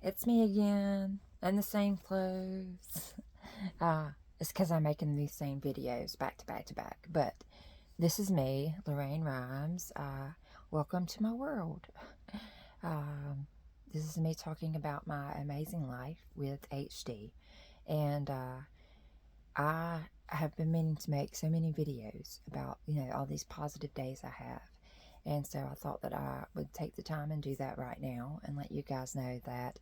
It's me again, in the same clothes. It's because I'm making these same videos back to back to back. But this is me, Lorraine Rhymes. Welcome to my world. Um, this is me talking about my amazing life with HD. And I have been meaning to make so many videos about, all these positive days I have. And so I thought that I would take the time and do that right now and let you guys know that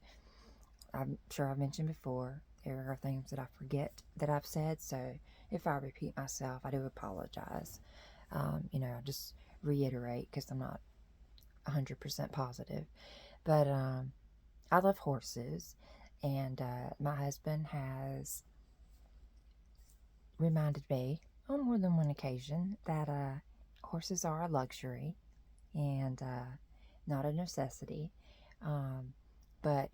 I'm sure I've mentioned before, there are things that I forget that I've said. So if I repeat myself, I do apologize. I just reiterate because I'm not 100% positive. But I love horses. And my husband has reminded me on more than one occasion that horses are a luxury and not a necessity. Um, but,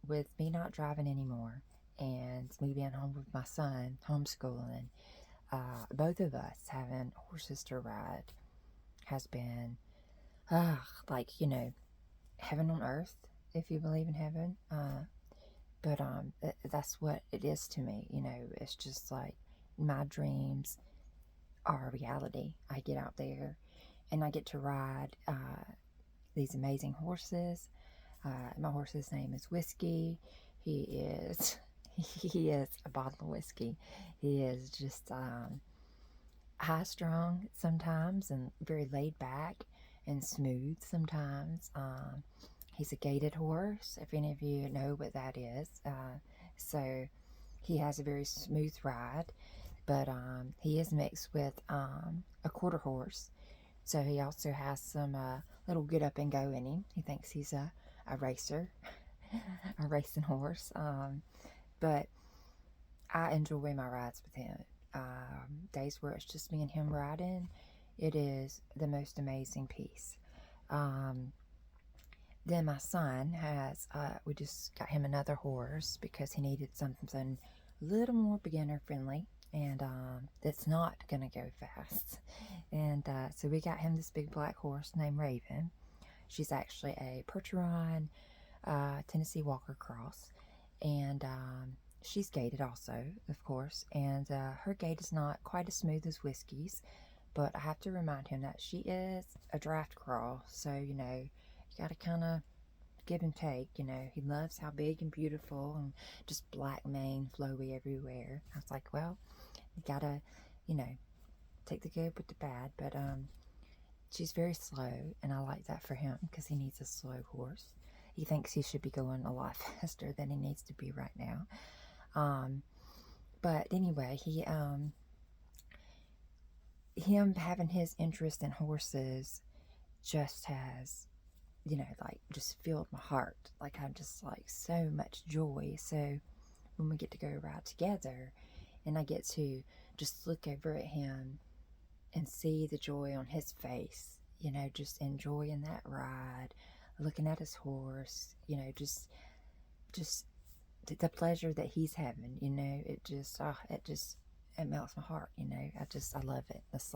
with me not driving anymore and me being home with my son, homeschooling, both of us having horses to ride has been, like, heaven on earth, if you believe in heaven. But that's what it is to me. It's just like my dreams are a reality. I get out there and I get to ride these amazing horses. My horse's name is Whiskey. He is he is a bottle of whiskey. He is just high strung sometimes and very laid back and smooth sometimes. He's a gaited horse, if any of you know what that is. So he has a very smooth ride, but he is mixed with a quarter horse. So he also has some little get up and go in him. He thinks he's a racer, a racing horse. But I enjoy my rides with him. Days where it's just me and him riding, it is the most amazing piece. Then my son has, we just got him another horse because he needed something a little more beginner friendly and that's not going to go fast. And so we got him this big black horse named Raven. She's actually a Percheron Tennessee Walker Cross. And she's gaited also, of course. And her gait is not quite as smooth as Whiskey's. But I have to remind him that she is a draft cross. So, you got to kind of give and take. He loves how big and beautiful and just black mane, flowy everywhere. I was like, well, you got to, take the good with the bad. But she's very slow, and I like that for him because he needs a slow horse. He thinks he should be going a lot faster than he needs to be right now. But anyway, him having his interest in horses just has, like just filled my heart. Like I'm just like so much joy. So when we get to go ride together and I get to just look over at him and see the joy on his face, just enjoying that ride, looking at his horse, just the pleasure that he's having, it melts my heart, I love it. That's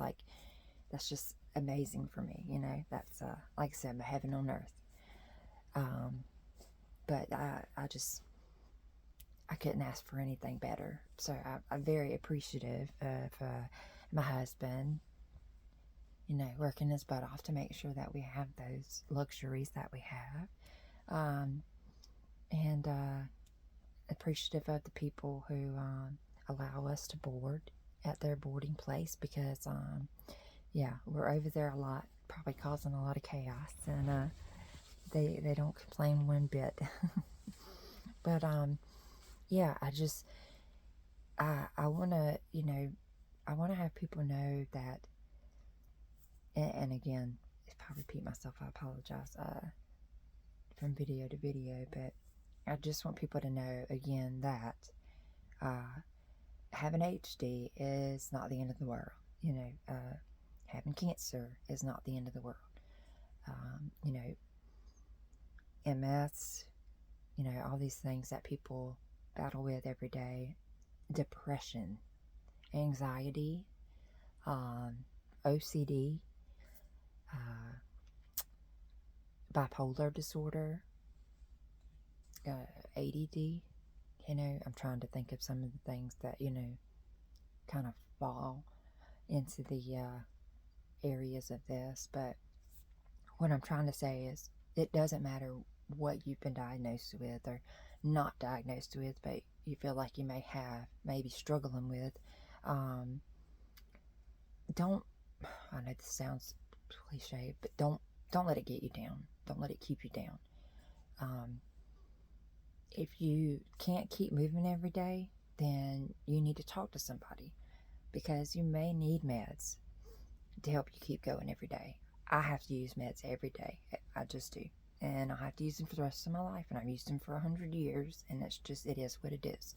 just amazing for me, that's, like I said, my heaven on earth. But I couldn't ask for anything better. So I'm very appreciative of my husband, working his butt off to make sure that we have those luxuries that we have. And appreciative of the people who allow us to board at their boarding place because, we're over there a lot, probably causing a lot of chaos, and they don't complain one bit. But I want to, I want to have people know that, and again, if I repeat myself, I apologize from video to video, but I just want people to know again that having HD is not the end of the world. Having cancer is not the end of the world. MS, all these things that people battle with every day, depression, anxiety, OCD, bipolar disorder, ADD. I'm trying to think of some of the things that, kind of fall into the areas of this. But what I'm trying to say is it doesn't matter what you've been diagnosed with or not diagnosed with, but you feel like you may be struggling with. Um, don't, I know this sounds cliche, but don't let it get you down. Don't let it keep you down. If you can't keep moving every day, then you need to talk to somebody, because you may need meds to help you keep going every day. I have to use meds every day. I just do. And I have to use them for the rest of my life. And I've used them for 100 years. And it is what it is.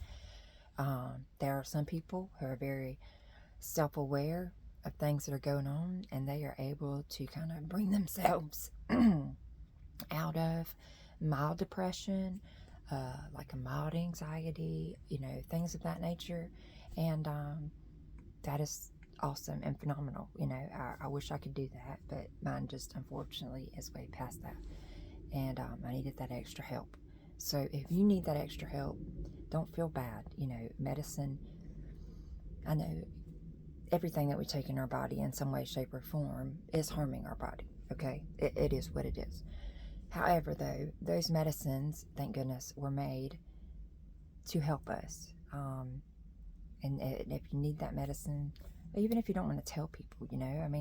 There are some people who are very self-aware of things that are going on. And they are able to kind of bring themselves out of mild depression, like a mild anxiety, things of that nature. And that is awesome and phenomenal. I wish I could do that, but mine just unfortunately is way past that. And I needed that extra help. So if you need that extra help, don't feel bad. Medicine, I know everything that we take in our body in some way, shape, or form is harming our body. Okay? It is what it is. However, though, those medicines, thank goodness, were made to help us. And if you need that medicine, even if you don't want to tell people,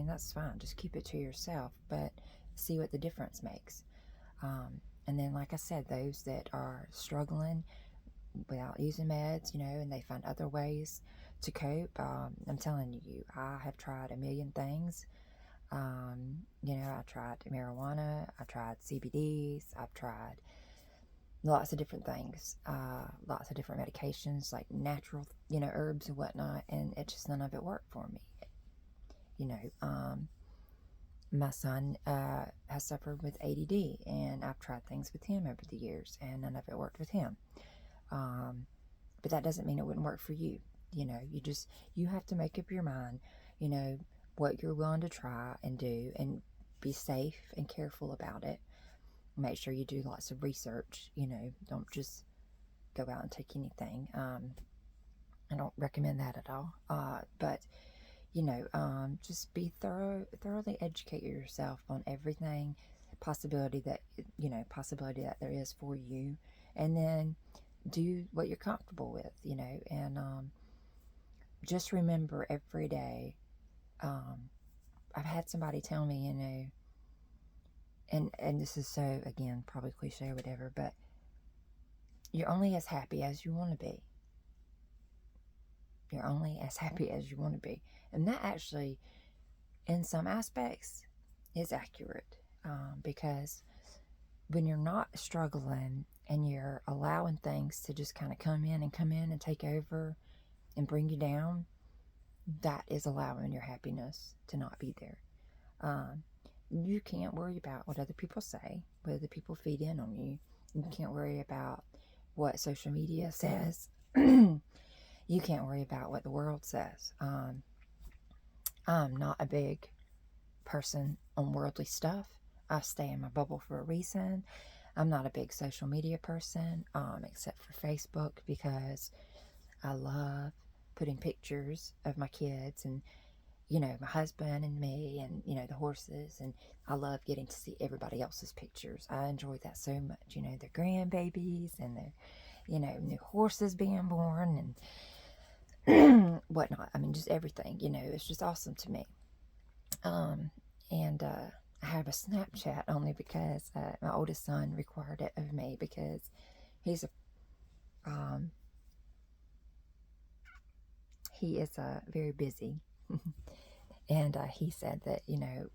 that's fine. Just keep it to yourself, but see what the difference makes. And then, like I said, those that are struggling without using meds, and they find other ways to cope. I'm telling you, I have tried a million things. I tried marijuana, I tried CBDs, I've tried lots of different things, lots of different medications, like natural, herbs and whatnot, and none of it worked for me. My son has suffered with ADD, and I've tried things with him over the years, and none of it worked with him. But that doesn't mean it wouldn't work for you. You have to make up your mind, what you're willing to try and do, and be safe and careful about it. Make sure you do lots of research. Don't just go out and take anything. I don't recommend that at all. But just be thoroughly educate yourself on everything, possibility that there is for you, and then do what you're comfortable with. And just remember every day. I've had somebody tell me, and this is so, again, probably cliche or whatever, but you're only as happy as you want to be. You're only as happy as you want to be. And that actually, in some aspects, is accurate. Because when you're not struggling and you're allowing things to just kind of come in and take over and bring you down, that is allowing your happiness to not be there. You can't worry about what other people say, what other people feed in on you. You can't worry about what social media says. You can't worry about what the world says. I'm not a big person on worldly stuff. I stay in my bubble for a reason. I'm not a big social media person, except for Facebook, because I love putting pictures of my kids and, my husband and me and, the horses. And I love getting to see everybody else's pictures. I enjoy that so much, their grandbabies and their, new horses being born and whatnot. I mean, just everything, it's just awesome to me. And I have a Snapchat only because my oldest son required it of me, because he is very busy. And he said that,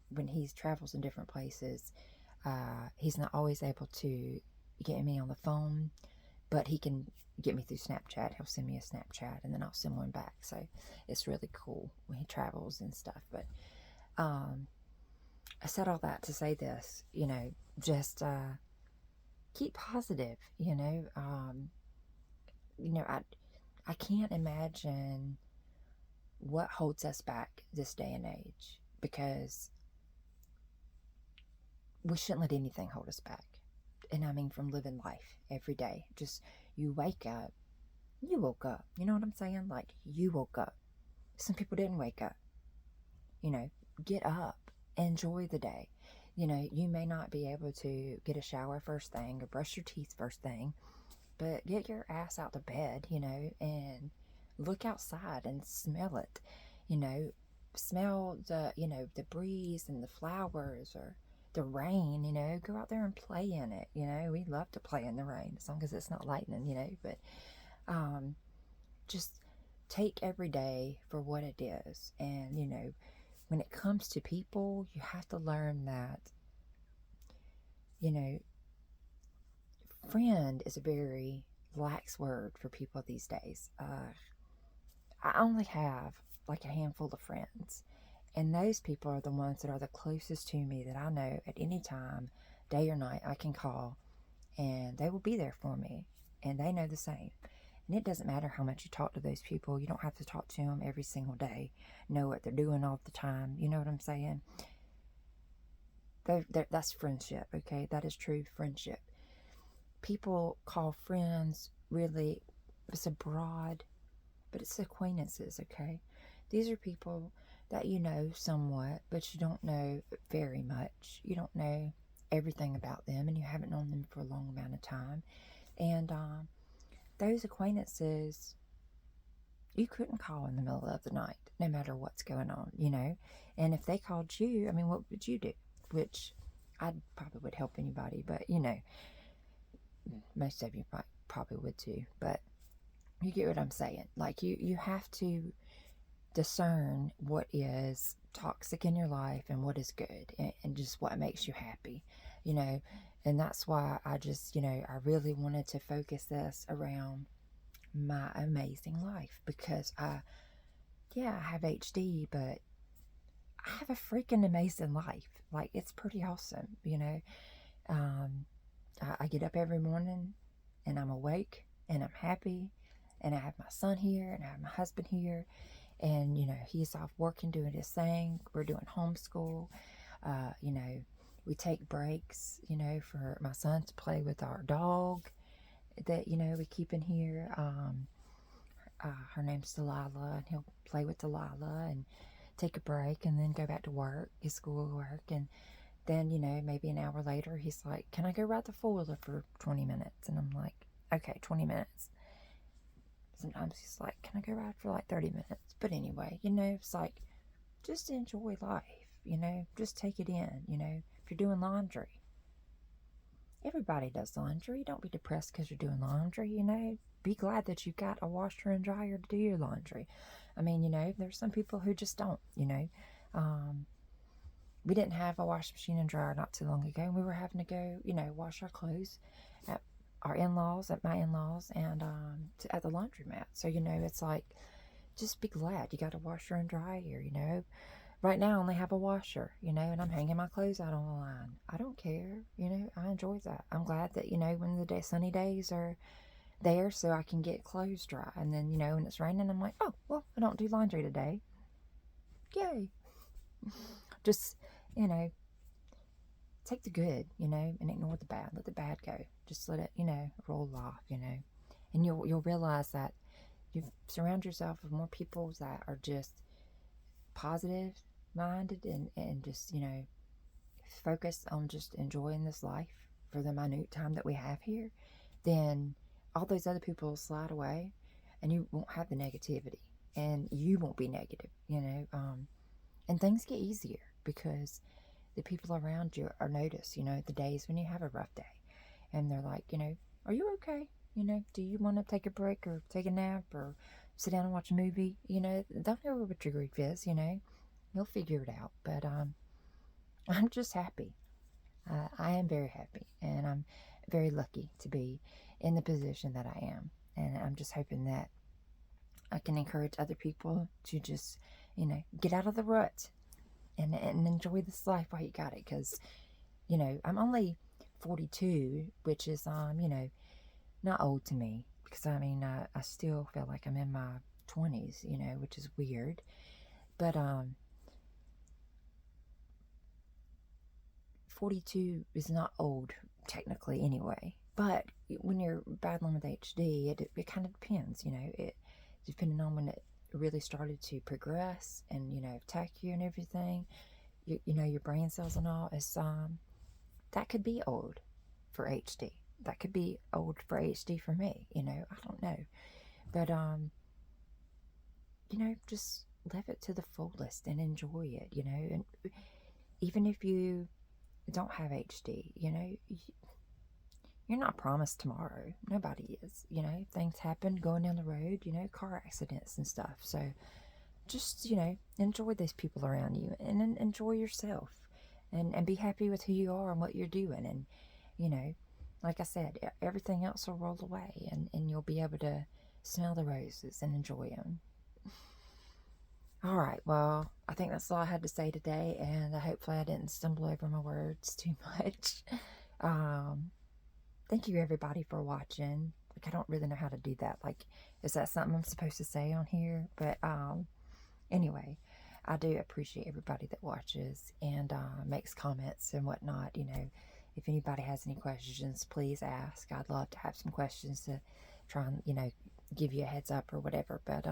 when he travels in different places, he's not always able to get me on the phone, but he can get me through Snapchat. He'll send me a Snapchat, and then I'll send one back. So it's really cool when he travels and stuff. But I said all that to say this, just keep positive. I can't imagine what holds us back this day and age, because we shouldn't let anything hold us back. And I mean from living life every day. Just you wake up, you woke up. You know what I'm saying? Like you woke up. Some people didn't wake up. You know, get up, enjoy the day. You know, you may not be able to get a shower first thing or brush your teeth first thing, but get your ass out to bed, you know, and look outside and smell it. You know, smell the, you know, the breeze and the flowers or the rain, you know, go out there and play in it. You know, we love to play in the rain as long as it's not lightning, you know, but just take every day for what it is. And, you know, when it comes to people, you have to learn that, you know, friend is a very lax word for people these days. I only have like a handful of friends, and those people are the ones that are the closest to me that I know at any time, day or night, I can call and they will be there for me, and they know the same. And it doesn't matter how much you talk to those people. You don't have to talk to them every single day, know what they're doing all the time. You know what I'm saying? That's friendship, okay? That is true friendship. People call friends really, it's a broad, but it's acquaintances, okay? These are people that you know somewhat, but you don't know very much. You don't know everything about them, and you haven't known them for a long amount of time. And those acquaintances, you couldn't call in the middle of the night, no matter what's going on, you know? And if they called you, I mean, what would you do? Which I probably would help anybody, but, you know, most of you probably would too. But you get what I'm saying. Like, you have to discern what is toxic in your life and what is good, and just what makes you happy, you know. And that's why I just, you know, I really wanted to focus this around my amazing life, because I have HD, but I have a freaking amazing life. Like, it's pretty awesome, you know. I get up every morning and I'm awake and I'm happy, and I have my son here and I have my husband here, and, you know, he's off working, doing his thing. We're doing homeschool. You know, we take breaks, you know, for my son to play with our dog that, you know, we keep in here. Her name's Delilah, and he'll play with Delilah and take a break and then go back to work, his school work. And then, you know, maybe an hour later, he's like, can I go ride the four-wheeler for 20 minutes? And I'm like, okay, 20 minutes. Sometimes he's like, can I go ride for like 30 minutes? But anyway, you know, it's like, just enjoy life, you know, just take it in, you know. If you're doing laundry, everybody does laundry. Don't be depressed because you're doing laundry, you know. Be glad that you've got a washer and dryer to do your laundry. I mean, you know, there's some people who just don't, you know. We didn't have a washing machine and dryer not too long ago, and we were having to go, you know, wash our clothes at our in-laws, at my in-laws, and at the laundromat. So, you know, it's like, just be glad you got a washer and dryer, you know. Right now I only have a washer, you know, and I'm hanging my clothes out on the line. I don't care, you know, I enjoy that. I'm glad that, you know, when the sunny days are there, so I can get clothes dry. And then, you know, when it's raining, I'm like, oh, well, I don't do laundry today. Yay. Just, you know, take the good, you know, and ignore the bad. Let the bad go. Just let it, you know, roll off, you know. And you'll realize that you surround yourself with more people that are just positive minded, and just, you know, focused on just enjoying this life for the minute time that we have here, then all those other people will slide away, and you won't have the negativity, and you won't be negative, you know. And things get easier because the people around you are noticed, you know, the days when you have a rough day, and they're like, you know, are you okay? You know, do you want to take a break or take a nap or sit down and watch a movie? You know, they'll know what your grief is, you know. You'll figure it out. But I'm just happy. I am very happy, and I'm very lucky to be in the position that I am. And I'm just hoping that I can encourage other people to just, you know, get out of the rut and enjoy this life while you got it. Because, you know, I'm only 42, which is, you know, not old to me. Because, I mean, I still feel like I'm in my 20s, you know, which is weird. But 42 is not old, technically, anyway. But when you're battling with HD, it kind of depends, depending on when it really started to progress and, attack you and everything, your brain cells and all, that could be old for HD. That could be old for HD for me, I don't know. But, just live it to the fullest and enjoy it, and even if you don't have HD, you're not promised tomorrow. Nobody is, things happen going down the road, car accidents and stuff. So just, enjoy those people around you and enjoy yourself and be happy with who you are and what you're doing. And, like I said, everything else will roll away and you'll be able to smell the roses and enjoy them. All right, well, I think that's all I had to say today, and hopefully I didn't stumble over my words too much. Thank you, everybody, for watching. Like, I don't really know how to do that. Like, is that something I'm supposed to say on here? But anyway, I do appreciate everybody that watches and makes comments and whatnot. If anybody has any questions, please ask. I'd love to have some questions to try and, give you a heads up or whatever. But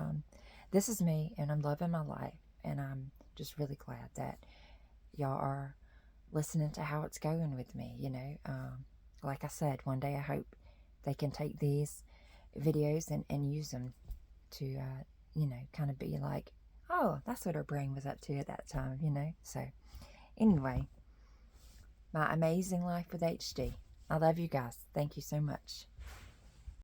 this is me, and I'm loving my life, and I'm just really glad that y'all are listening to how it's going with me, like I said, one day I hope they can take these videos and use them to, kind of be like, oh, that's what her brain was up to at that time, So, anyway, my amazing life with HD. I love you guys. Thank you so much.